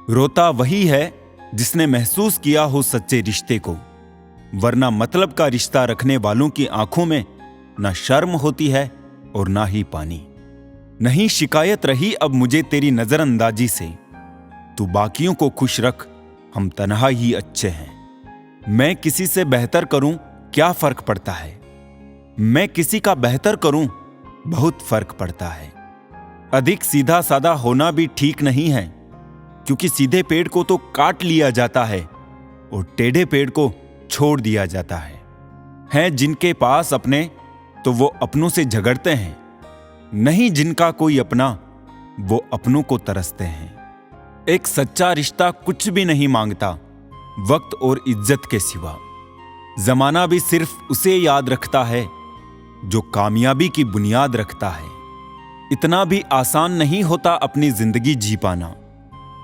रोता वही है जिसने महसूस किया हो सच्चे रिश्ते को, वरना मतलब का रिश्ता रखने वालों की आंखों में ना शर्म होती है और ना ही पानी। नहीं शिकायत रही अब मुझे तेरी नजरअंदाजी से, तू बाकियों को खुश रख, हम तन्हा ही अच्छे हैं। मैं किसी से बेहतर करूं क्या फर्क पड़ता है, मैं किसी का बेहतर करूं बहुत फर्क पड़ता है। अधिक सीधा साधा होना भी ठीक नहीं है, क्योंकि सीधे पेड़ को तो काट लिया जाता है और टेढ़े पेड़ को छोड़ दिया जाता है। हैं जिनके पास अपने तो वो अपनों से झगड़ते हैं, नहीं जिनका कोई अपना वो अपनों को तरसते हैं। एक सच्चा रिश्ता कुछ भी नहीं मांगता वक्त और इज्जत के सिवा। जमाना भी सिर्फ उसे याद रखता है जो कामयाबी की बुनियाद रखता है। इतना भी आसान नहीं होता अपनी जिंदगी जी पाना।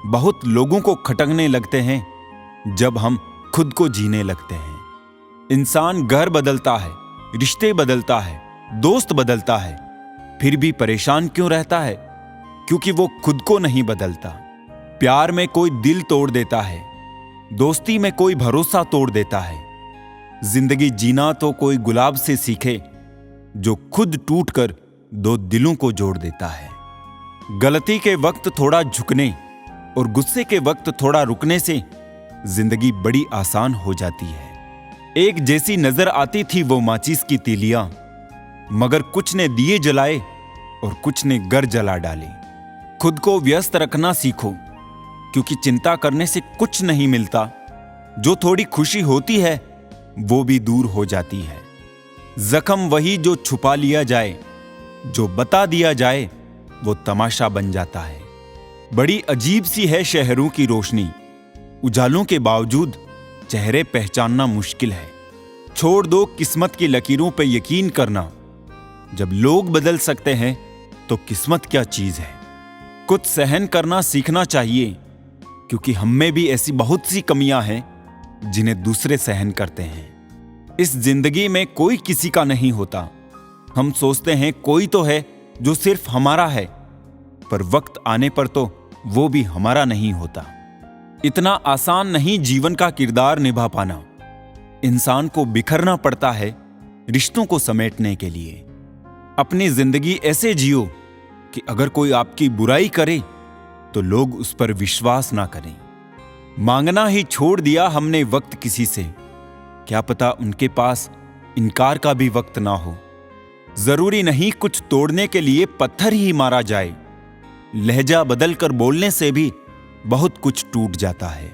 बहुत लोगों को खटकने लगते हैं जब हम खुद को जीने लगते हैं। इंसान घर बदलता है, रिश्ते बदलता है, दोस्त बदलता है, फिर भी परेशान क्यों रहता है? क्योंकि वो खुद को नहीं बदलता। प्यार में कोई दिल तोड़ देता है, दोस्ती में कोई भरोसा तोड़ देता है। जिंदगी जीना तो कोई गुलाब से सीखे जो खुद टूटकर दो दिलों को जोड़ देता है। गलती के वक्त थोड़ा झुकने और गुस्से के वक्त थोड़ा रुकने से जिंदगी बड़ी आसान हो जाती है। एक जैसी नजर आती थी वो माचिस की तीलियां, मगर कुछ ने दिए जलाए और कुछ ने घर जला डाले। खुद को व्यस्त रखना सीखो, क्योंकि चिंता करने से कुछ नहीं मिलता। जो थोड़ी खुशी होती है वो भी दूर हो जाती है। जख्म वही जो छुपा लिया जाए, जो बता दिया जाए वो तमाशा बन जाता है। बड़ी अजीब सी है शहरों की रोशनी, उजालों के बावजूद चेहरे पहचानना मुश्किल है। छोड़ दो किस्मत की लकीरों पे यकीन करना, जब लोग बदल सकते हैं तो किस्मत क्या चीज है। कुछ सहन करना सीखना चाहिए, क्योंकि हम में भी ऐसी बहुत सी कमियां हैं जिन्हें दूसरे सहन करते हैं। इस जिंदगी में कोई किसी का नहीं होता। हम सोचते हैं कोई तो है जो सिर्फ हमारा है, पर वक्त आने पर तो वो भी हमारा नहीं होता। इतना आसान नहीं जीवन का किरदार निभा पाना। इंसान को बिखरना पड़ता है रिश्तों को समेटने के लिए। अपनी जिंदगी ऐसे जियो कि अगर कोई आपकी बुराई करे तो लोग उस पर विश्वास ना करें। मांगना ही छोड़ दिया हमने वक्त किसी से, क्या पता उनके पास इनकार का भी वक्त ना हो। जरूरी नहीं कुछ तोड़ने के लिए पत्थर ही मारा जाए, लहजा बदल कर बोलने से भी बहुत कुछ टूट जाता है।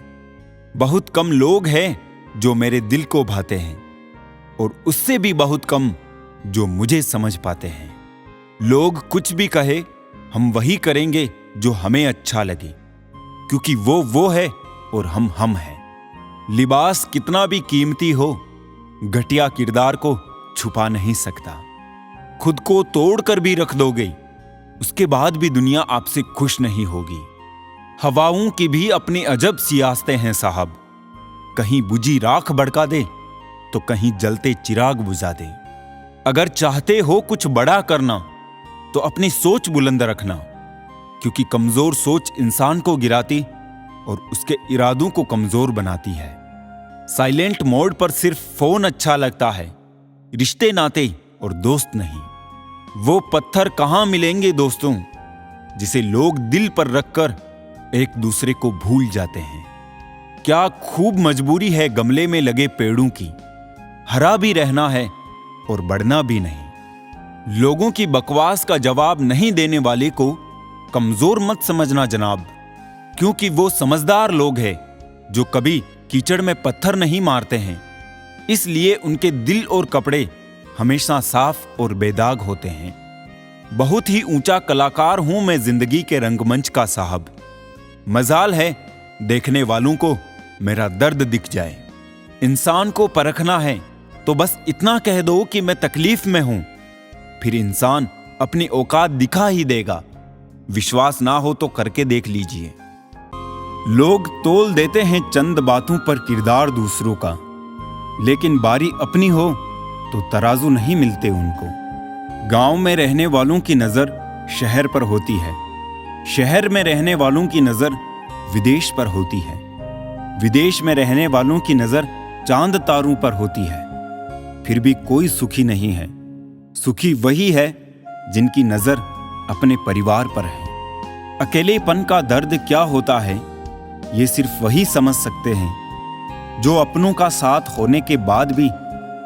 बहुत कम लोग हैं जो मेरे दिल को भाते हैं, और उससे भी बहुत कम जो मुझे समझ पाते हैं। लोग कुछ भी कहे हम वही करेंगे जो हमें अच्छा लगे, क्योंकि वो है और हम हैं। लिबास कितना भी कीमती हो, घटिया किरदार को छुपा नहीं सकता। खुद को तोड़कर भी रख दोगे, उसके बाद भी दुनिया आपसे खुश नहीं होगी। हवाओं की भी अपनी अजब सियासतें हैं साहब, कहीं बुझी राख भड़का दे तो कहीं जलते चिराग बुझा दे। अगर चाहते हो कुछ बड़ा करना तो अपनी सोच बुलंद रखना, क्योंकि कमजोर सोच इंसान को गिराती और उसके इरादों को कमजोर बनाती है। साइलेंट मोड पर सिर्फ फोन अच्छा लगता है, रिश्ते नाते और दोस्त नहीं। वो पत्थर कहां मिलेंगे दोस्तों, जिसे लोग दिल पर रखकर एक दूसरे को भूल जाते हैं। क्या खूब मजबूरी है गमले में लगे पेड़ों की, हरा भी रहना है और बढ़ना भी नहीं। लोगों की बकवास का जवाब नहीं देने वाले को कमजोर मत समझना जनाब, क्योंकि वो समझदार लोग हैं जो कभी कीचड़ में पत्थर नहीं मारते हैं। इसलिए उनके दिल और कपड़े हमेशा साफ और बेदाग होते हैं। बहुत ही ऊंचा कलाकार हूं मैं जिंदगी के रंगमंच का साहब। मजाल है देखने वालों को मेरा दर्द दिख जाए। इंसान को परखना है तो बस इतना कह दो कि मैं तकलीफ में हूं, फिर इंसान अपनी औकात दिखा ही देगा। विश्वास ना हो तो करके देख लीजिए। लोग तोल देते हैं चंद बातों पर किरदार दूसरों का, लेकिन बारी अपनी हो तो तराजू नहीं मिलते उनको। गांव में रहने वालों की नजर शहर पर होती है, शहर में रहने वालों की नजर विदेश पर होती है। विदेश में रहने वालों की नजर चांद तारों पर होती है, फिर भी कोई सुखी नहीं है। सुखी वही है जिनकी नजर अपने परिवार पर है। अकेलेपन का दर्द क्या होता है, ये सिर्फ वही समझ सकते हैं जो अपनों का साथ होने के बाद भी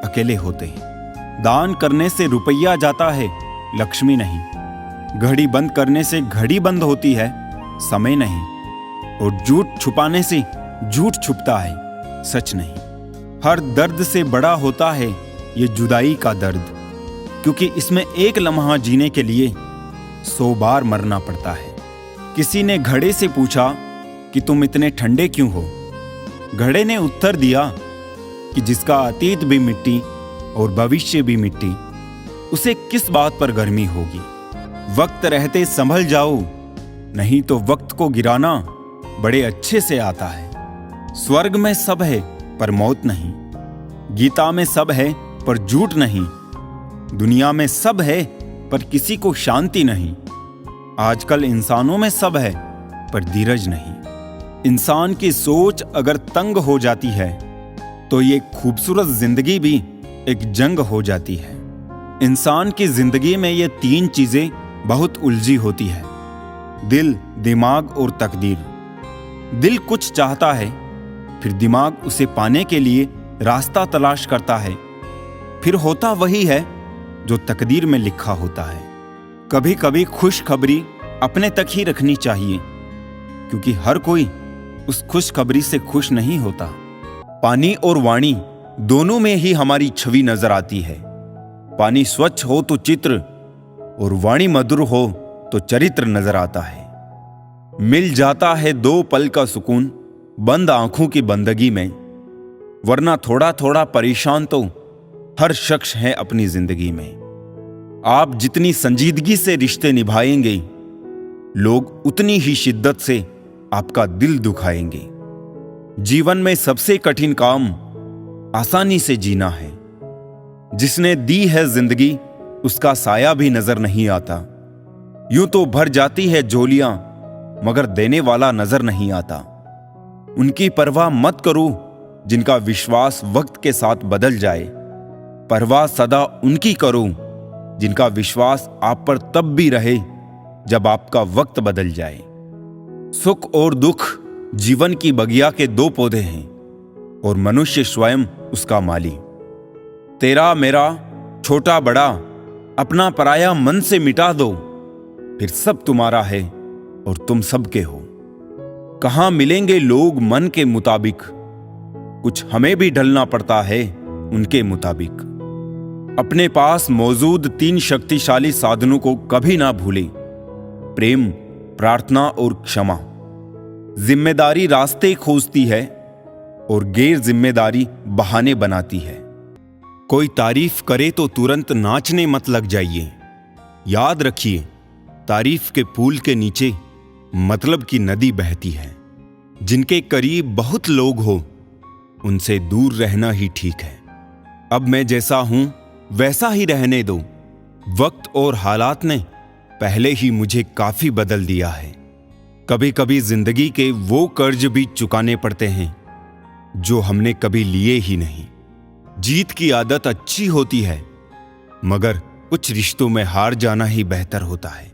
अकेले होते हैं। दान करने से रुपया जाता है, लक्ष्मी नहीं। घड़ी बंद करने से घड़ी बंद होती है, समय नहीं। और झूठ छुपाने से झूठ छुपता है, सच नहीं। हर दर्द से बड़ा होता है ये जुदाई का दर्द, क्योंकि इसमें एक लम्हा जीने के लिए 100 बार मरना पड़ता है। किसी ने घड़े से पूछा कि तुम इतने ठंडे क्यों हो? घड़े ने उत्तर दिया कि जिसका अतीत भी मिट्टी और भविष्य भी मिट्टी, उसे किस बात पर गर्मी होगी। वक्त रहते संभल जाओ, नहीं तो वक्त को गिराना बड़े अच्छे से आता है। स्वर्ग में सब है पर मौत नहीं, गीता में सब है पर झूठ नहीं, दुनिया में सब है पर किसी को शांति नहीं। आजकल इंसानों में सब है पर धीरज नहीं। इंसान की सोच अगर तंग हो जाती है तो ये खूबसूरत जिंदगी भी एक जंग हो जाती है। इंसान की जिंदगी में ये 3 चीजें बहुत उलझी होती है: दिल, दिमाग और तकदीर। दिल कुछ चाहता है, फिर दिमाग उसे पाने के लिए रास्ता तलाश करता है, फिर होता वही है जो तकदीर में लिखा होता है। कभी कभी खुशखबरी अपने तक ही रखनी चाहिए, क्योंकि हर कोई उस खुशखबरी से खुश नहीं होता। पानी और वाणी दोनों में ही हमारी छवि नजर आती है। पानी स्वच्छ हो तो चित्र, और वाणी मधुर हो तो चरित्र नजर आता है। मिल जाता है 2 पल का सुकून बंद आंखों की बंदगी में, वरना थोड़ा थोड़ा परेशान तो हर शख्स है अपनी जिंदगी में। आप जितनी संजीदगी से रिश्ते निभाएंगे, लोग उतनी ही शिद्दत से आपका दिल दुखाएंगे। जीवन में सबसे कठिन काम आसानी से जीना है। जिसने दी है जिंदगी, उसका साया भी नजर नहीं आता। यूं तो भर जाती है झोलियां, मगर देने वाला नजर नहीं आता। उनकी परवाह मत करो जिनका विश्वास वक्त के साथ बदल जाए। परवाह सदा उनकी करो जिनका विश्वास आप पर तब भी रहे जब आपका वक्त बदल जाए। सुख और दुख जीवन की बगिया के 2 पौधे हैं, और मनुष्य स्वयं उसका माली। तेरा मेरा छोटा बड़ा अपना पराया मन से मिटा दो, फिर सब तुम्हारा है और तुम सबके हो। कहां मिलेंगे लोग मन के मुताबिक, कुछ हमें भी ढलना पड़ता है उनके मुताबिक। अपने पास मौजूद 3 शक्तिशाली साधनों को कभी ना भूलें: प्रेम, प्रार्थना और क्षमा। जिम्मेदारी रास्ते खोजती है और गैर जिम्मेदारी बहाने बनाती है। कोई तारीफ करे तो तुरंत नाचने मत लग जाइए। याद रखिए, तारीफ के पुल के नीचे मतलब की नदी बहती है। जिनके करीब बहुत लोग हो, उनसे दूर रहना ही ठीक है। अब मैं जैसा हूं वैसा ही रहने दो। वक्त और हालात ने पहले ही मुझे काफी बदल दिया है। कभी कभी जिंदगी के वो कर्ज भी चुकाने पड़ते हैं जो हमने कभी लिए ही नहीं। जीत की आदत अच्छी होती है, मगर कुछ रिश्तों में हार जाना ही बेहतर होता है।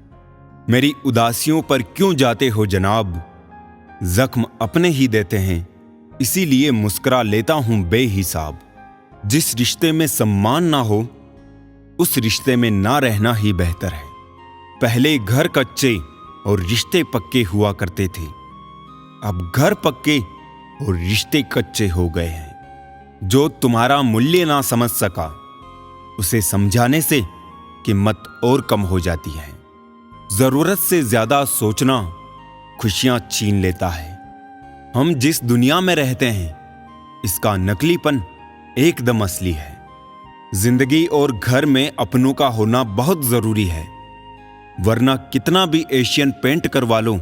मेरी उदासियों पर क्यों जाते हो जनाब? जख्म अपने ही देते हैं, इसीलिए मुस्कुरा लेता हूं बेहिसाब। जिस रिश्ते में सम्मान ना हो, उस रिश्ते में ना रहना ही बेहतर है। पहले घर कच्चे और रिश्ते पक्के हुआ करते थे, अब घर पक्के और रिश्ते कच्चे हो गए हैं। जो तुम्हारा मूल्य ना समझ सका, उसे समझाने से कीमत और कम हो जाती है। जरूरत से ज्यादा सोचना खुशियां छीन लेता है। हम जिस दुनिया में रहते हैं, इसका नकलीपन एकदम असली है। जिंदगी और घर में अपनों का होना बहुत जरूरी है, वरना कितना भी एशियन पेंट करवा लो,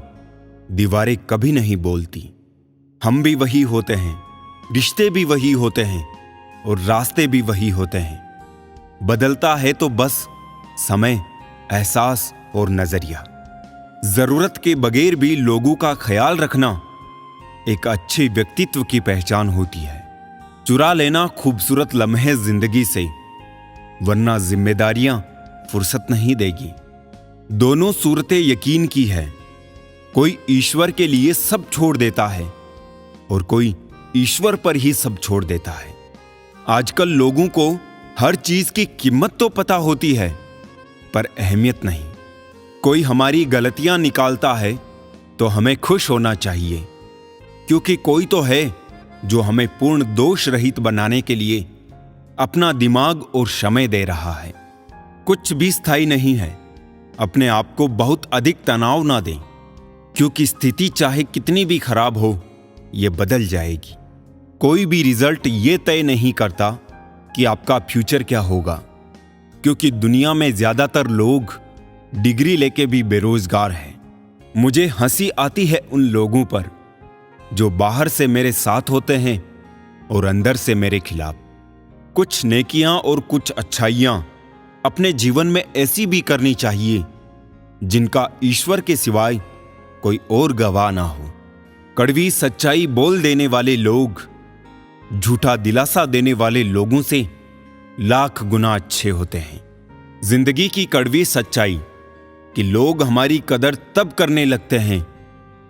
दीवारें कभी नहीं बोलती। हम भी वही होते हैं, रिश्ते भी वही होते हैं, और रास्ते भी वही होते हैं। बदलता है तो बस समय, एहसास और नजरिया। जरूरत के बगैर भी लोगों का ख्याल रखना एक अच्छे व्यक्तित्व की पहचान होती है। चुरा लेना खूबसूरत लम्हे जिंदगी से, वरना जिम्मेदारियां फुर्सत नहीं देगी। दोनों सूरतें यकीन की है। कोई ईश्वर के लिए सब छोड़ देता है और कोई ईश्वर पर ही सब छोड़ देता है। आजकल लोगों को हर चीज की कीमत तो पता होती है, पर अहमियत नहीं। कोई हमारी गलतियां निकालता है तो हमें खुश होना चाहिए, क्योंकि कोई तो है जो हमें पूर्ण दोष रहित बनाने के लिए अपना दिमाग और समय दे रहा है। कुछ भी स्थायी नहीं है। अपने आप को बहुत अधिक तनाव ना दें, क्योंकि स्थिति चाहे कितनी भी खराब हो, यह बदल जाएगी। कोई भी रिजल्ट ये तय नहीं करता कि आपका फ्यूचर क्या होगा, क्योंकि दुनिया में ज्यादातर लोग डिग्री लेके भी बेरोजगार हैं। मुझे हंसी आती है उन लोगों पर जो बाहर से मेरे साथ होते हैं और अंदर से मेरे खिलाफ। कुछ नेकियां और कुछ अच्छाइयां अपने जीवन में ऐसी भी करनी चाहिए जिनका ईश्वर के सिवाय कोई और गवाह ना हो। कड़वी सच्चाई बोल देने वाले लोग झूठा दिलासा देने वाले लोगों से लाख गुना अच्छे होते हैं। जिंदगी की कड़वी सच्चाई कि लोग हमारी कदर तब करने लगते हैं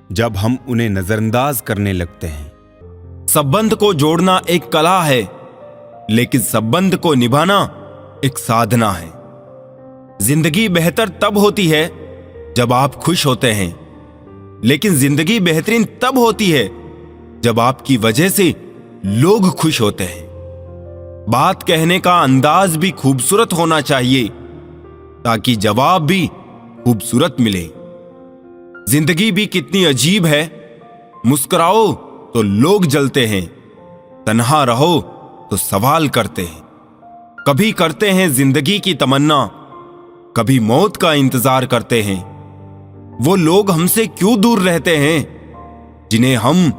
जब हम उन्हें नजरअंदाज करने लगते हैं। संबंध को जोड़ना एक कला है, लेकिन संबंध को निभाना एक साधना है। जिंदगी बेहतर तब होती है जब आप खुश होते हैं, लेकिन जिंदगी बेहतरीन तब होती है जब आपकी वजह से लोग खुश होते हैं। बात कहने का अंदाज भी खूबसूरत होना चाहिए ताकि जवाब भी खूबसूरत मिले। जिंदगी भी कितनी अजीब है। मुस्कुराओ तो लोग जलते हैं, तन्हा रहो तो सवाल करते हैं। कभी करते हैं जिंदगी की तमन्ना, कभी मौत का इंतजार करते हैं। वो लोग हमसे क्यों दूर रहते हैं जिन्हें हम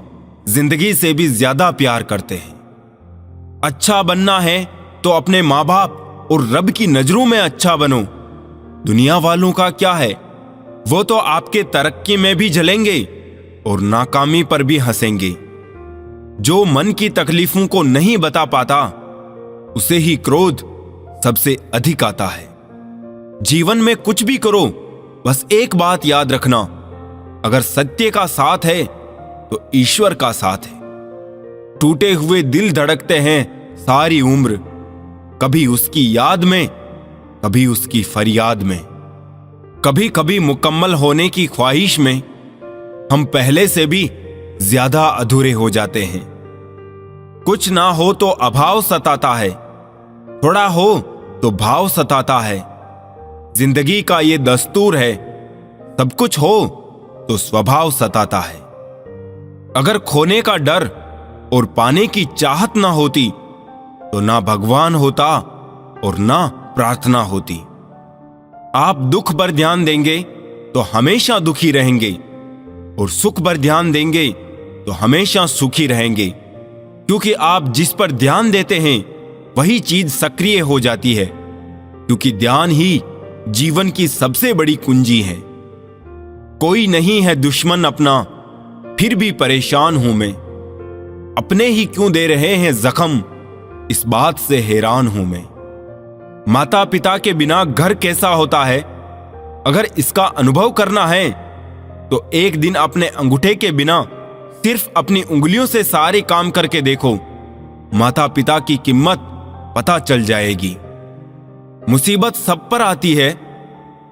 जिंदगी से भी ज्यादा प्यार करते हैं। अच्छा बनना है तो अपने माँ बाप और रब की नजरों में अच्छा बनो। दुनिया वालों का क्या है, वो तो आपके तरक्की में भी जलेंगे और नाकामी पर भी हंसेंगे। जो मन की तकलीफों को नहीं बता पाता, उसे ही क्रोध सबसे अधिक आता है। जीवन में कुछ भी करो, बस एक बात याद रखना, अगर सत्य का साथ है तो ईश्वर का साथ है। टूटे हुए दिल धड़कते हैं सारी उम्र, कभी उसकी याद में, कभी उसकी फरियाद में। कभी कभी मुकम्मल होने की ख्वाहिश में हम पहले से भी ज्यादा अधूरे हो जाते हैं। कुछ ना हो तो अभाव सताता है, थोड़ा हो तो भाव सताता है। जिंदगी का ये दस्तूर है, सब कुछ हो तो स्वभाव सताता है। अगर खोने का डर और पाने की चाहत ना होती तो ना भगवान होता और ना प्रार्थना होती। आप दुख पर ध्यान देंगे तो हमेशा दुखी रहेंगे, और सुख पर ध्यान देंगे तो हमेशा सुखी रहेंगे, क्योंकि आप जिस पर ध्यान देते हैं वही चीज सक्रिय हो जाती है, क्योंकि ध्यान ही जीवन की सबसे बड़ी कुंजी है। कोई नहीं है दुश्मन अपना, फिर भी परेशान हूं मैं। अपने ही क्यों दे रहे हैं जख्म, इस बात से हैरान हूं मैं। माता पिता के बिना घर कैसा होता है, अगर इसका अनुभव करना है तो एक दिन अपने अंगूठे के बिना सिर्फ अपनी उंगलियों से सारे काम करके देखो। माता पिता की कीमत पता चल जाएगी। मुसीबत सब पर आती है,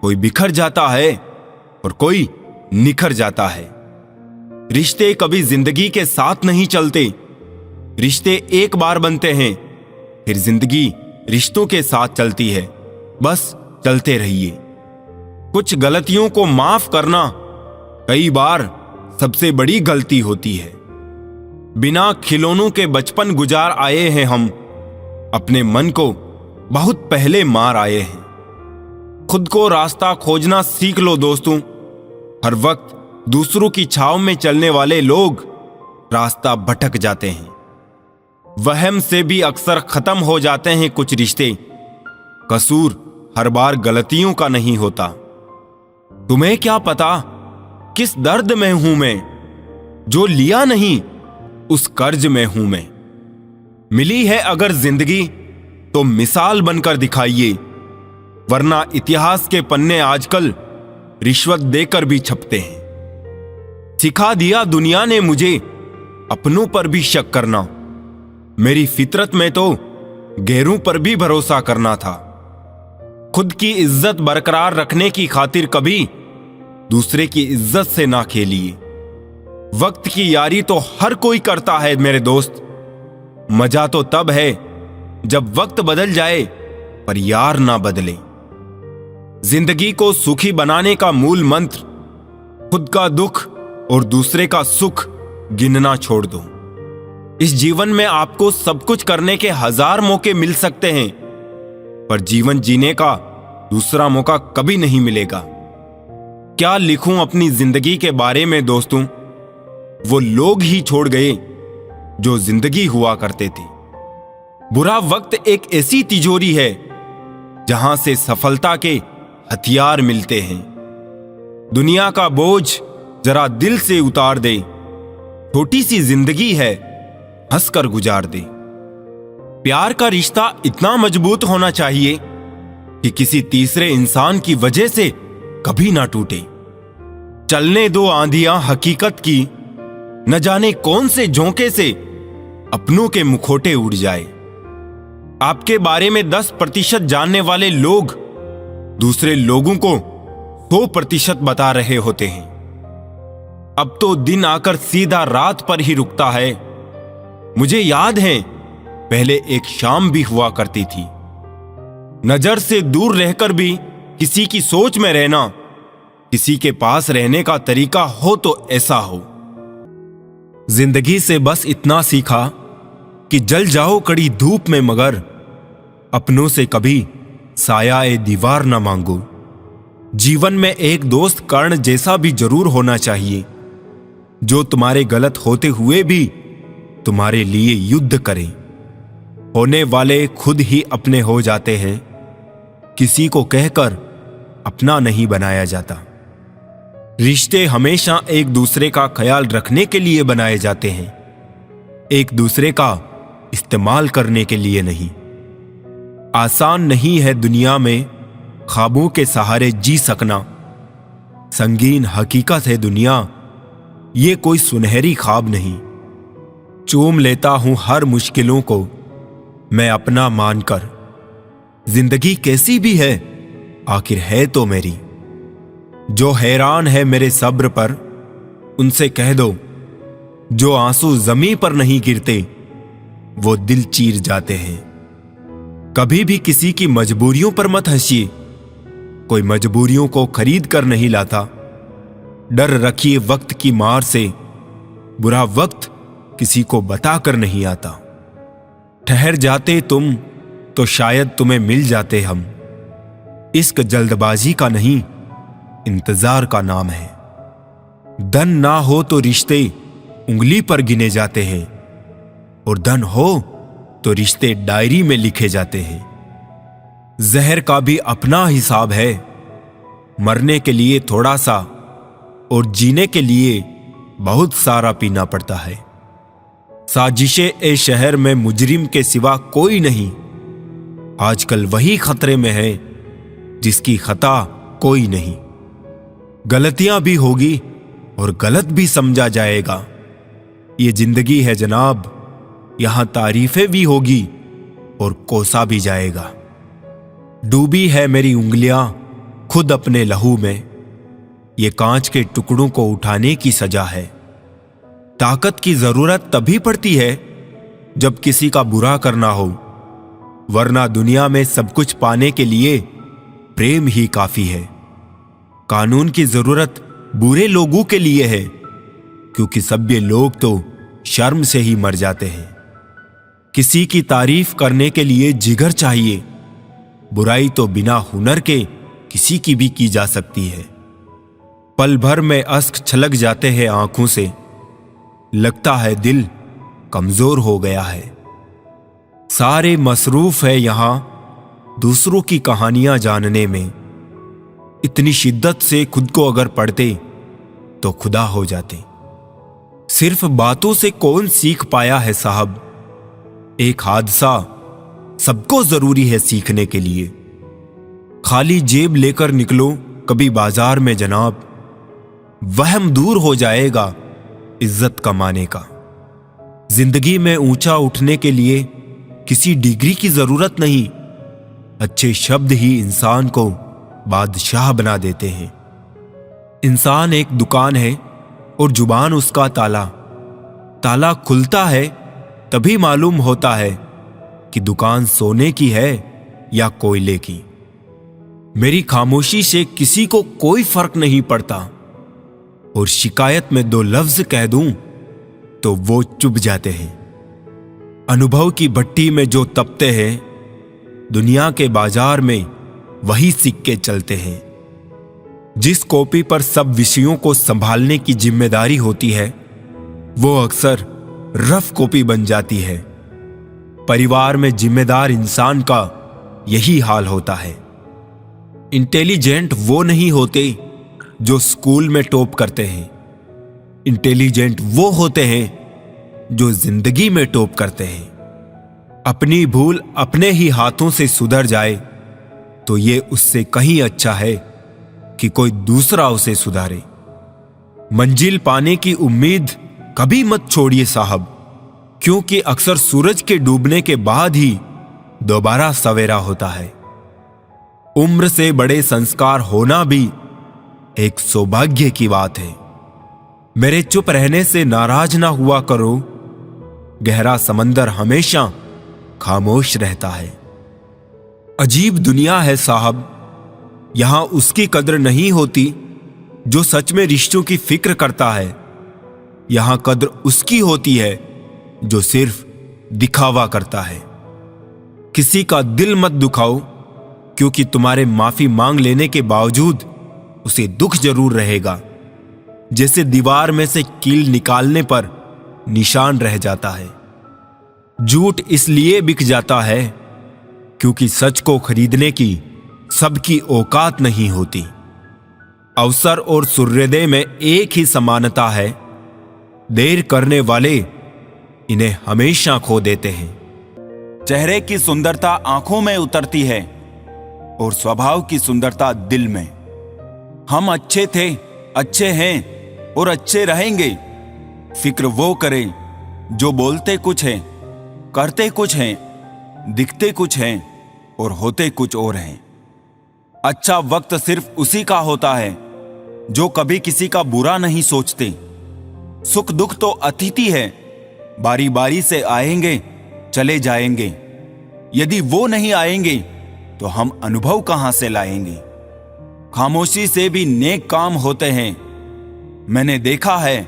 कोई बिखर जाता है और कोई निखर जाता है। रिश्ते कभी जिंदगी के साथ नहीं चलते। रिश्ते एक बार बनते हैं, फिर जिंदगी रिश्तों के साथ चलती है। बस चलते रहिए। कुछ गलतियों को माफ करना कई बार सबसे बड़ी गलती होती है। बिना खिलौनों के बचपन गुजार आए हैं हम, अपने मन को बहुत पहले मार आए हैं। खुद को रास्ता खोजना सीख लो दोस्तों। हर वक्त दूसरों की छाव में चलने वाले लोग रास्ता भटक जाते हैं। वहम से भी अक्सर खत्म हो जाते हैं कुछ रिश्ते। कसूर हर बार गलतियों का नहीं होता। तुम्हें क्या पता किस दर्द में हूं मैं, जो लिया नहीं उस कर्ज में हूं मैं। मिली है अगर जिंदगी तो मिसाल बनकर दिखाइए, वरना इतिहास के पन्ने आजकल रिश्वत देकर भी छपते हैं। सिखा दिया दुनिया ने मुझे अपनों पर भी शक करना, मेरी फितरत में तो गैरों पर भी भरोसा करना था। खुद की इज्जत बरकरार रखने की खातिर कभी दूसरे की इज्जत से ना खेलिए। वक्त की यारी तो हर कोई करता है मेरे दोस्त, मजा तो तब है जब वक्त बदल जाए पर यार ना बदले। जिंदगी को सुखी बनाने का मूल मंत्र खुद का दुख और दूसरे का सुख गिनना छोड़ दो। इस जीवन में आपको सब कुछ करने के 1000 मौके मिल सकते हैं, पर जीवन जीने का दूसरा मौका कभी नहीं मिलेगा। क्या लिखूं अपनी जिंदगी के बारे में दोस्तों, वो लोग ही छोड़ गए जो जिंदगी हुआ करते थे। बुरा वक्त एक ऐसी तिजोरी है जहां से सफलता के हथियार मिलते हैं। दुनिया का बोझ जरा दिल से उतार दे, छोटी सी जिंदगी है हंसकर गुजार दे। प्यार का रिश्ता इतना मजबूत होना चाहिए कि किसी तीसरे इंसान की वजह से कभी ना टूटे। चलने दो आंधियां हकीकत की, न जाने कौन से झोंके से अपनों के मुखौटे उड़ जाए। आपके बारे में 10% जानने वाले लोग दूसरे लोगों को 100% बता रहे होते हैं। अब तो दिन आकर सीधा रात पर ही रुकता है। मुझे याद है पहले एक शाम भी हुआ करती थी। नजर से दूर रहकर भी किसी की सोच में रहना, किसी के पास रहने का तरीका हो तो ऐसा हो। जिंदगी से बस इतना सीखा कि जल जाओ कड़ी धूप में, मगर अपनों से कभी साया दीवार न मांगो। जीवन में एक दोस्त कर्ण जैसा भी जरूर होना चाहिए, जो तुम्हारे गलत होते हुए भी तुम्हारे लिए युद्ध करे। होने वाले खुद ही अपने हो जाते हैं, किसी को कहकर अपना नहीं बनाया जाता। रिश्ते हमेशा एक दूसरे का ख्याल रखने के लिए बनाए जाते हैं, एक दूसरे का इस्तेमाल करने के लिए नहीं। आसान नहीं है दुनिया में ख्वाबों के सहारे जी सकना। संगीन हकीकत है दुनिया, ये कोई सुनहरी ख्वाब नहीं। चूम लेता हूं हर मुश्किलों को मैं अपना मानकर। जिंदगी कैसी भी है आखिर है तो मेरी। जो हैरान है मेरे सब्र पर उनसे कह दो, जो आंसू जमीन पर नहीं गिरते वो दिल चीर जाते हैं। कभी भी किसी की मजबूरियों पर मत हंसिए, कोई मजबूरियों को खरीद कर नहीं लाता। डर रखिए वक्त की मार से, बुरा वक्त किसी को बताकर नहीं आता। ठहर जाते तुम तो शायद तुम्हें मिल जाते हम। इश्क जल्दबाजी का नहीं, इंतजार का नाम है। धन ना हो तो रिश्ते उंगली पर गिने जाते हैं, और धन हो तो रिश्ते डायरी में लिखे जाते हैं। जहर का भी अपना हिसाब है, मरने के लिए थोड़ा सा और जीने के लिए बहुत सारा पीना पड़ता है। साजिशे ए शहर में मुजरिम के सिवा कोई नहीं, आजकल वही खतरे में है जिसकी खता कोई नहीं। गलतियां भी होगी और गलत भी समझा जाएगा। ये जिंदगी है जनाब, यहां तारीफें भी होगी और कोसा भी जाएगा। डूबी है मेरी उंगलियां खुद अपने लहू में, ये कांच के टुकड़ों को उठाने की सजा है। ताकत की जरूरत तभी पड़ती है जब किसी का बुरा करना हो, वरना दुनिया में सब कुछ पाने के लिए प्रेम ही काफी है। कानून की जरूरत बुरे लोगों के लिए है, क्योंकि सभ्य लोग तो शर्म से ही मर जाते हैं। किसी की तारीफ करने के लिए जिगर चाहिए, बुराई तो बिना हुनर के किसी की भी की जा सकती है। पल भर में अश्क छलक जाते हैं आंखों से, लगता है दिल कमजोर हो गया है। सारे मसरूफ है यहां दूसरों की कहानियां जानने में, इतनी शिद्दत से खुद को अगर पढ़ते तो खुदा हो जाते। सिर्फ बातों से कौन सीख पाया है साहब। एक हादसा सबको जरूरी है सीखने के लिए। खाली जेब लेकर निकलो कभी बाजार में जनाब, वहम दूर हो जाएगा इज्जत कमाने का। जिंदगी में ऊंचा उठने के लिए किसी डिग्री की जरूरत नहीं, अच्छे शब्द ही इंसान को बादशाह बना देते हैं। इंसान एक दुकान है और जुबान उसका ताला। ताला खुलता है तभी मालूम होता है कि दुकान सोने की है या कोयले की। मेरी खामोशी से किसी को कोई फर्क नहीं पड़ता, और शिकायत में 2 लफ्ज कह दूं तो वो चुप जाते हैं। अनुभव की भट्टी में जो तपते हैं, दुनिया के बाजार में वही सिक्के चलते हैं। जिस कॉपी पर सब विषयों को संभालने की जिम्मेदारी होती है, वो अक्सर रफ कॉपी बन जाती है। परिवार में जिम्मेदार इंसान का यही हाल होता है। इंटेलिजेंट वो नहीं होते जो स्कूल में टॉप करते हैं, इंटेलिजेंट वो होते हैं जो जिंदगी में टॉप करते हैं। अपनी भूल अपने ही हाथों से सुधर जाए तो ये उससे कहीं अच्छा है कि कोई दूसरा उसे सुधारे। मंजिल पाने की उम्मीद कभी मत छोड़िए साहब, क्योंकि अक्सर सूरज के डूबने के बाद ही दोबारा सवेरा होता है। उम्र से बड़े संस्कार होना भी एक सौभाग्य की बात है। मेरे चुप रहने से नाराज ना हुआ करो, गहरा समंदर हमेशा खामोश रहता है। अजीब दुनिया है साहब, यहां उसकी कद्र नहीं होती जो सच में रिश्तों की फिक्र करता है। यहां कद्र उसकी होती है जो सिर्फ दिखावा करता है। किसी का दिल मत दुखाओ, क्योंकि तुम्हारे माफी मांग लेने के बावजूद उसे दुख जरूर रहेगा। जैसे दीवार में से कील निकालने पर निशान रह जाता है। झूठ इसलिए बिक जाता है क्योंकि सच को खरीदने की सबकी औकात नहीं होती। अवसर और सूर्योदय में एक ही समानता है, देर करने वाले इन्हें हमेशा खो देते हैं। चेहरे की सुंदरता आंखों में उतरती है और स्वभाव की सुंदरता दिल में। हम अच्छे थे, अच्छे हैं और अच्छे रहेंगे। फिक्र वो करें जो बोलते कुछ हैं, करते कुछ हैं, दिखते कुछ हैं और होते कुछ और हैं। अच्छा वक्त सिर्फ उसी का होता है जो कभी किसी का बुरा नहीं सोचते। सुख दुख तो अतिथि है, बारी बारी से आएंगे चले जाएंगे। यदि वो नहीं आएंगे तो हम अनुभव कहां से लाएंगे। खामोशी से भी नेक काम होते हैं। मैंने देखा है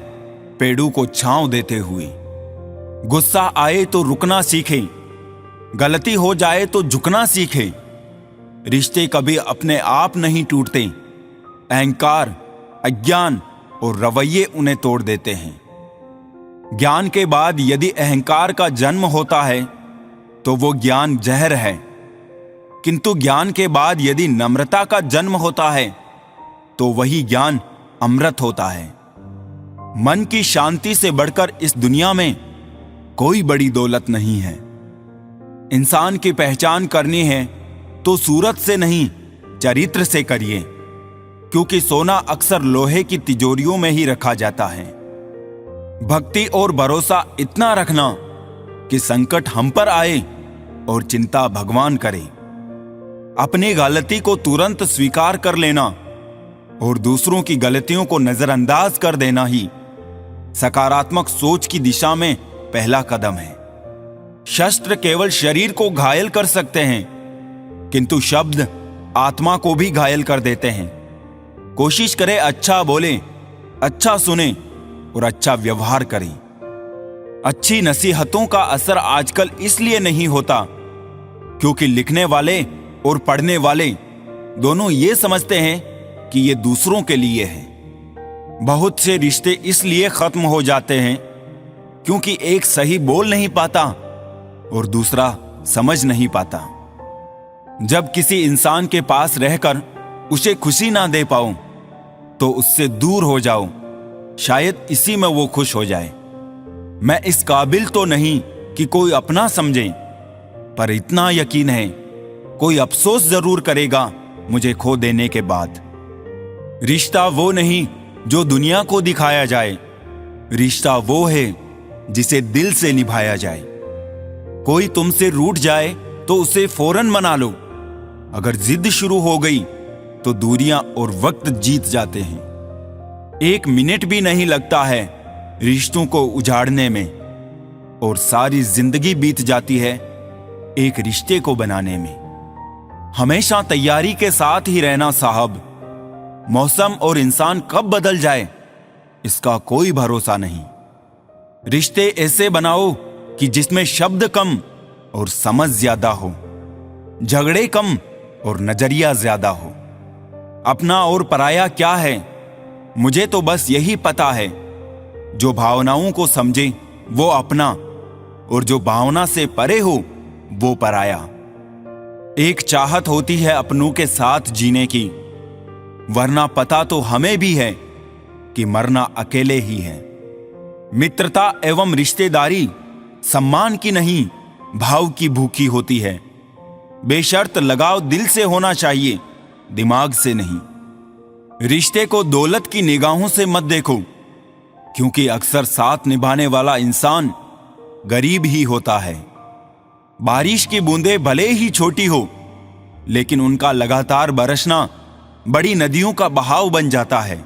पेड़ों को छांव देते हुए। गुस्सा आए तो रुकना सीखें, गलती हो जाए तो झुकना सीखें। रिश्ते कभी अपने आप नहीं टूटते, अहंकार, अज्ञान और रवैये उन्हें तोड़ देते हैं। ज्ञान के बाद यदि अहंकार का जन्म होता है तो वो ज्ञान जहर है, किंतु ज्ञान के बाद यदि नम्रता का जन्म होता है तो वही ज्ञान अमृत होता है। मन की शांति से बढ़कर इस दुनिया में कोई बड़ी दौलत नहीं है। इंसान की पहचान करनी है तो सूरत से नहीं, चरित्र से करिए, क्योंकि सोना अक्सर लोहे की तिजोरियों में ही रखा जाता है। भक्ति और भरोसा इतना रखना कि संकट हम पर आए और चिंता भगवान करे। अपनी गलती को तुरंत स्वीकार कर लेना और दूसरों की गलतियों को नजरअंदाज कर देना ही सकारात्मक सोच की दिशा में पहला कदम है। शस्त्र केवल शरीर को घायल कर सकते हैं, किंतु शब्द आत्मा को भी घायल कर देते हैं। कोशिश करें अच्छा बोले, अच्छा सुने और अच्छा व्यवहार करें। अच्छी नसीहतों का असर आजकल इसलिए नहीं होता क्योंकि लिखने वाले और पढ़ने वाले दोनों ये समझते हैं कि ये दूसरों के लिए है। बहुत से रिश्ते इसलिए खत्म हो जाते हैं क्योंकि एक सही बोल नहीं पाता और दूसरा समझ नहीं पाता। जब किसी इंसान के पास रहकर उसे खुशी ना दे पाओ तो उससे दूर हो जाओ, शायद इसी में वो खुश हो जाए। मैं इस काबिल तो नहीं कि कोई अपना समझे, पर इतना यकीन है कोई अफसोस जरूर करेगा मुझे खो देने के बाद। रिश्ता वो नहीं जो दुनिया को दिखाया जाए, रिश्ता वो है जिसे दिल से निभाया जाए। कोई तुमसे रूठ जाए तो उसे फौरन मना लो, अगर जिद शुरू हो गई तो दूरियां और वक्त जीत जाते हैं। 1 मिनट भी नहीं लगता है रिश्तों को उजाड़ने में, और सारी जिंदगी बीत जाती है एक रिश्ते को बनाने में। हमेशा तैयारी के साथ ही रहना साहब। मौसम और इंसान कब बदल जाए इसका कोई भरोसा नहीं। रिश्ते ऐसे बनाओ कि जिसमें शब्द कम और समझ ज्यादा हो, झगड़े कम और नजरिया ज्यादा हो। अपना और पराया क्या है, मुझे तो बस यही पता है। जो भावनाओं को समझे वो अपना, और जो भावना से परे हो वो पराया। एक चाहत होती है अपनों के साथ जीने की, वरना पता तो हमें भी है कि मरना अकेले ही है। मित्रता एवं रिश्तेदारी सम्मान की नहीं, भाव की भूखी होती है। बेशर्त लगाव दिल से होना चाहिए, दिमाग से नहीं। रिश्ते को दौलत की निगाहों से मत देखो, क्योंकि अक्सर साथ निभाने वाला इंसान गरीब ही होता है। बारिश की बूंदें भले ही छोटी हो, लेकिन उनका लगातार बरसना बड़ी नदियों का बहाव बन जाता है।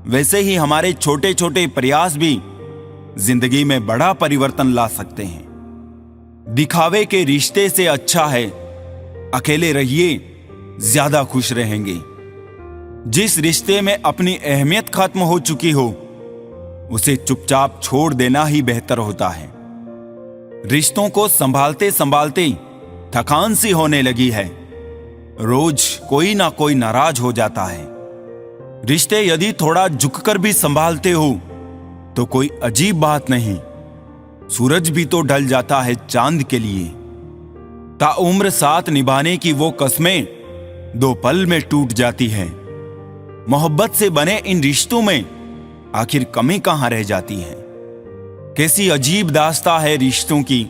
वैसे ही हमारे छोटे छोटे प्रयास भी जिंदगी में बड़ा परिवर्तन ला सकते हैं। दिखावे के रिश्ते से अच्छा है अकेले रहिए, ज्यादा खुश रहेंगे। जिस रिश्ते में अपनी अहमियत खत्म हो चुकी हो, उसे चुपचाप छोड़ देना ही बेहतर होता है। रिश्तों को संभालते संभालते थकान सी होने लगी है। रोज कोई ना कोई नाराज हो जाता है। रिश्ते यदि थोड़ा झुककर भी संभालते हो तो कोई अजीब बात नहीं। सूरज भी तो ढल जाता है चांद के लिए। ताउम्र साथ निभाने की वो कस्में 2 पल में टूट जाती हैं। मोहब्बत से बने इन रिश्तों में आखिर कमी कहां रह जाती है। कैसी अजीब दास्तां है रिश्तों की।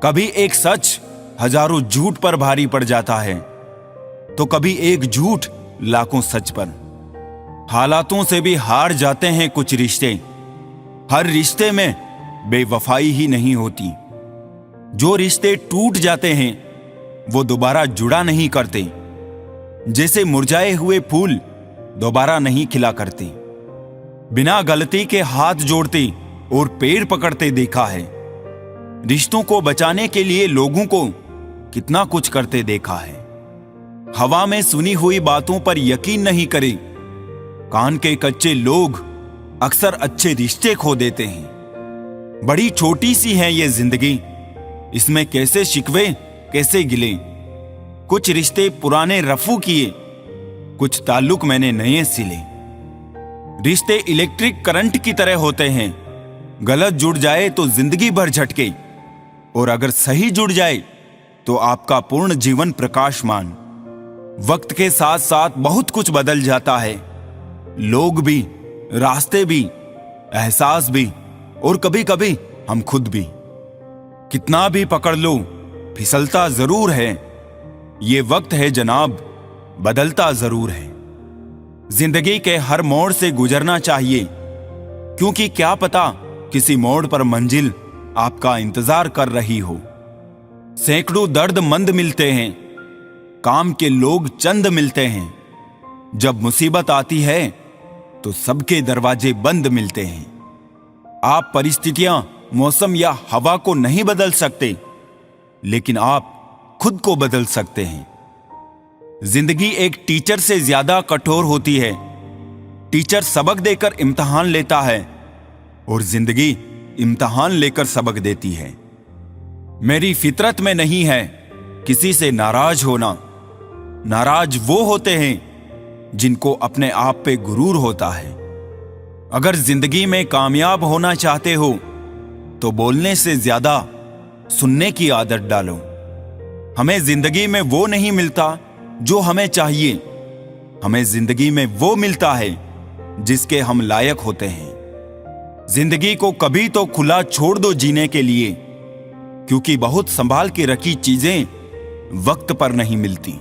कभी एक सच हजारों झूठ पर भारी पड़ जाता है, तो कभी एक झूठ लाखों सच पर। हालातों से भी हार जाते हैं कुछ रिश्ते। हर रिश्ते में बेवफाई ही नहीं होती। जो रिश्ते टूट जाते हैं वो दोबारा जुड़ा नहीं करते। जैसे मुरझाए हुए फूल दोबारा नहीं खिला करते। बिना गलती के हाथ जोड़ते और पैर पकड़ते देखा है। रिश्तों को बचाने के लिए लोगों को कितना कुछ करते देखा है। हवा में सुनी हुई बातों पर यकीन नहीं करें। कान के कच्चे लोग अक्सर अच्छे रिश्ते खो देते हैं। बड़ी छोटी सी है ये जिंदगी, इसमें कैसे शिकवे कैसे गिले। कुछ रिश्ते पुराने रफू किए, कुछ ताल्लुक मैंने नए सिले। रिश्ते इलेक्ट्रिक करंट की तरह होते हैं। गलत जुड़ जाए तो जिंदगी भर झटके, और अगर सही जुड़ जाए तो आपका पूर्ण जीवन प्रकाशमान। वक्त के साथ साथ बहुत कुछ बदल जाता है। लोग भी, रास्ते भी, एहसास भी, और कभी कभी हम खुद भी। कितना भी पकड़ लो फिसलता जरूर है। ये वक्त है जनाब, बदलता जरूर है। जिंदगी के हर मोड़ से गुजरना चाहिए, क्योंकि क्या पता किसी मोड़ पर मंजिल आपका इंतजार कर रही हो। सैकड़ों दर्दमंद मिलते हैं, काम के लोग चंद मिलते हैं। जब मुसीबत आती है तो सबके दरवाजे बंद मिलते हैं। आप परिस्थितियां, मौसम या हवा को नहीं बदल सकते, लेकिन आप खुद को बदल सकते हैं। जिंदगी एक टीचर से ज्यादा कठोर होती है। टीचर सबक देकर इम्तिहान लेता है, और जिंदगी इम्तिहान लेकर सबक देती है। मेरी फितरत में नहीं है किसी से नाराज होना। नाराज वो होते हैं जिनको अपने आप पे गुरूर होता है। अगर जिंदगी में कामयाब होना चाहते हो तो बोलने से ज्यादा सुनने की आदत डालो। हमें जिंदगी में वो नहीं मिलता जो हमें चाहिए, हमें जिंदगी में वो मिलता है जिसके हम लायक होते हैं। जिंदगी को कभी तो खुला छोड़ दो जीने के लिए, क्योंकि बहुत संभाल के रखी चीजें वक्त पर नहीं मिलती।